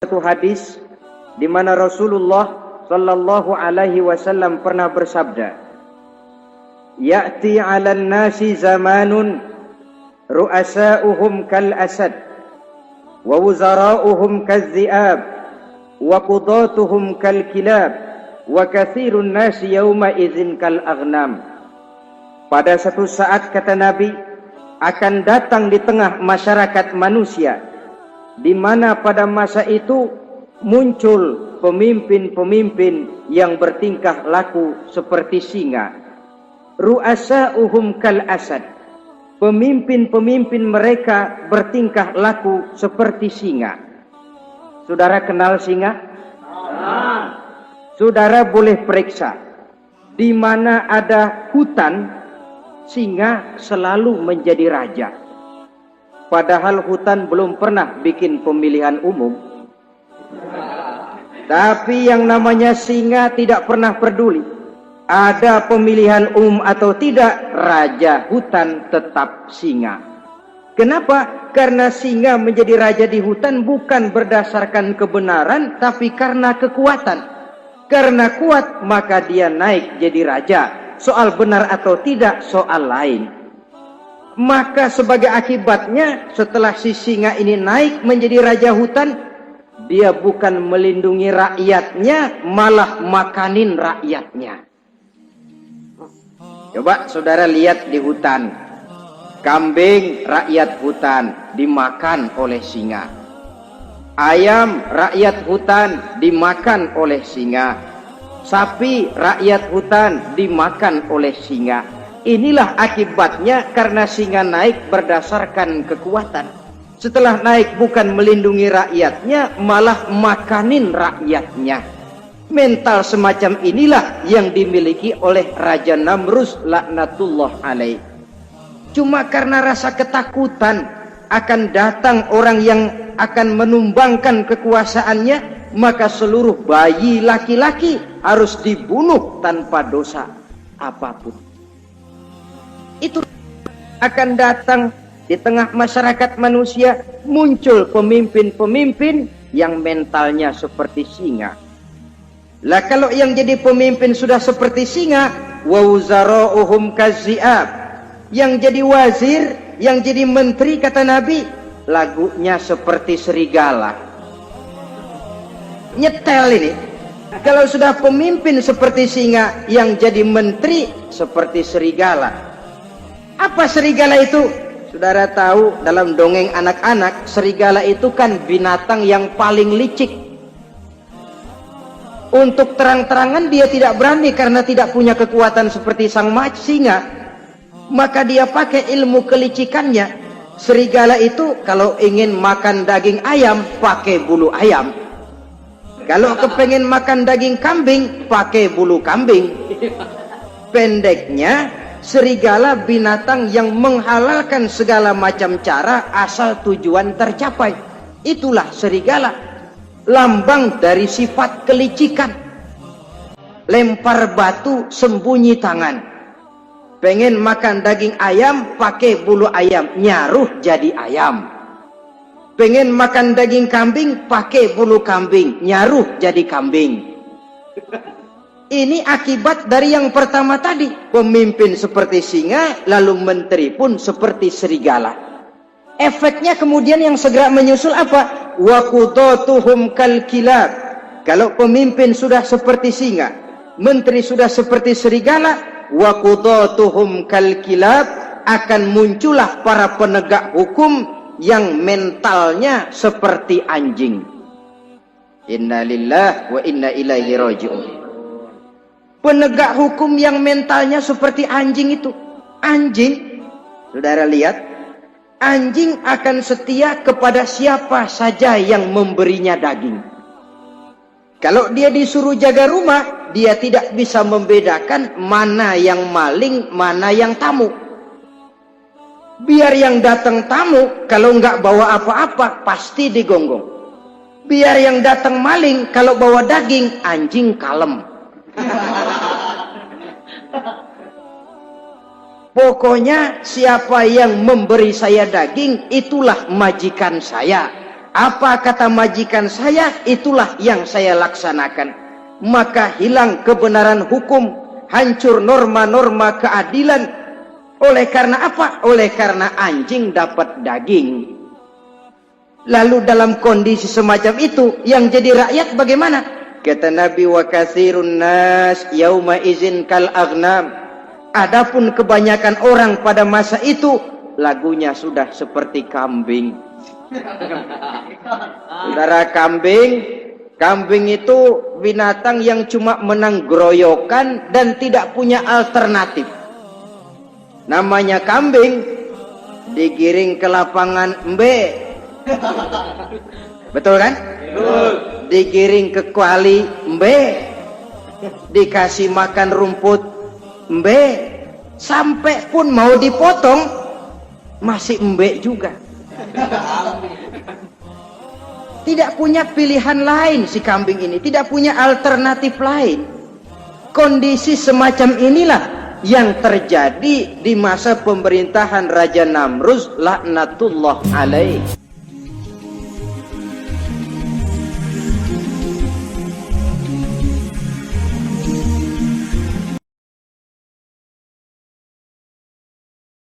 Satu hadis di mana Rasulullah sallallahu alaihi wasallam pernah bersabda, "Ya'ti 'alan nasi zamanun ru'asa'uhum kal asad wa wuzara'uhum kal dhi'ab wa qudatuhum kal kilab wa katsirun nasi yawma idzin kal aghnam." Pada satu saat, kata Nabi, akan datang di tengah masyarakat manusia, di mana pada masa itu muncul pemimpin-pemimpin yang bertingkah laku seperti singa. Ru'asa'uhum kal asad. Pemimpin-pemimpin mereka bertingkah laku seperti singa. Saudara kenal singa? Saudara boleh periksa. Di mana ada hutan, singa selalu menjadi raja. Padahal hutan belum pernah bikin pemilihan umum. Tapi yang namanya singa tidak pernah peduli. Ada pemilihan umum atau tidak, raja hutan tetap singa. Kenapa? Karena singa menjadi raja di hutan bukan berdasarkan kebenaran, tapi karena kekuatan. Karena kuat, maka dia naik jadi raja. Soal benar atau tidak, soal lain. Maka sebagai akibatnya, setelah si singa ini naik menjadi raja hutan, dia bukan melindungi rakyatnya, malah makanin rakyatnya. Coba saudara lihat di hutan. Kambing rakyat hutan dimakan oleh singa. Ayam rakyat hutan dimakan oleh singa. Sapi rakyat hutan dimakan oleh singa. Inilah akibatnya karena singa naik berdasarkan kekuatan. Setelah naik bukan melindungi rakyatnya, malah makanin rakyatnya. Mental semacam inilah yang dimiliki oleh Raja Namrus laknatullah alaih. Cuma karena rasa ketakutan akan datang orang yang akan menumbangkan kekuasaannya, maka seluruh bayi laki-laki harus dibunuh tanpa dosa apapun. Itu akan datang di tengah masyarakat manusia, muncul pemimpin-pemimpin yang mentalnya seperti singa. Lah kalau yang jadi pemimpin sudah seperti singa, wa wuzara'uhum kazzi'ab. Yang jadi wazir, yang jadi menteri, kata Nabi, lagunya seperti serigala. Nyetel ini. Kalau sudah pemimpin seperti singa, yang jadi menteri seperti serigala. Apa serigala itu? Saudara tahu dalam dongeng anak-anak, serigala itu kan binatang yang paling licik. Untuk terang-terangan dia tidak berani karena tidak punya kekuatan seperti sang singa. Maka dia pakai ilmu kelicikannya. Serigala itu kalau ingin makan daging ayam, pakai bulu ayam. Kalau kepengen makan daging kambing, pakai bulu kambing. Pendeknya, serigala binatang yang menghalalkan segala macam cara asal tujuan tercapai. Itulah serigala. Lambang dari sifat kelicikan. Lempar batu, sembunyi tangan. Pengen makan daging ayam, pakai bulu ayam, nyaruh jadi ayam. Pengen makan daging kambing, pakai bulu kambing, nyaruh jadi kambing. Ini akibat dari yang pertama tadi. Pemimpin seperti singa, lalu menteri pun seperti serigala. Efeknya kemudian yang segera menyusul apa? Wa qudatuhum kal kilab. Kalau pemimpin sudah seperti singa, menteri sudah seperti serigala, wa qudatuhum kal kilab, akan muncullah para penegak hukum yang mentalnya seperti anjing. Inna lillahi wa inna ilaihi raji'un. Penegak hukum yang mentalnya seperti anjing itu. Anjing, saudara lihat, anjing akan setia kepada siapa saja yang memberinya daging. Kalau dia disuruh jaga rumah, dia tidak bisa membedakan mana yang maling, mana yang tamu. Biar yang datang tamu, kalau nggak bawa apa-apa, pasti digonggong. Biar yang datang maling, kalau bawa daging, anjing kalem. Pokoknya siapa yang memberi saya daging, itulah majikan saya. Apa kata majikan saya, itulah yang saya laksanakan. Maka hilang kebenaran hukum, hancur norma-norma keadilan. Oleh karena apa? Oleh karena anjing dapat daging. Lalu dalam kondisi semacam itu, yang jadi rakyat bagaimana? Kata Nabi, wa katsirun nas yauma izin kal aghnam. Adapun kebanyakan orang pada masa itu, lagunya sudah seperti kambing. Saudara, kambing itu binatang yang cuma menang groyokan dan tidak punya alternatif. Namanya kambing, digiring ke lapangan embe. Betul kan? Betul. Digiring ke kuali embe, dikasih makan rumput embe, sampai pun mau dipotong masih embe juga. Tidak punya pilihan lain si kambing ini, tidak punya alternatif lain. Kondisi semacam inilah yang terjadi di masa pemerintahan Raja Namruz laknatullah alaih.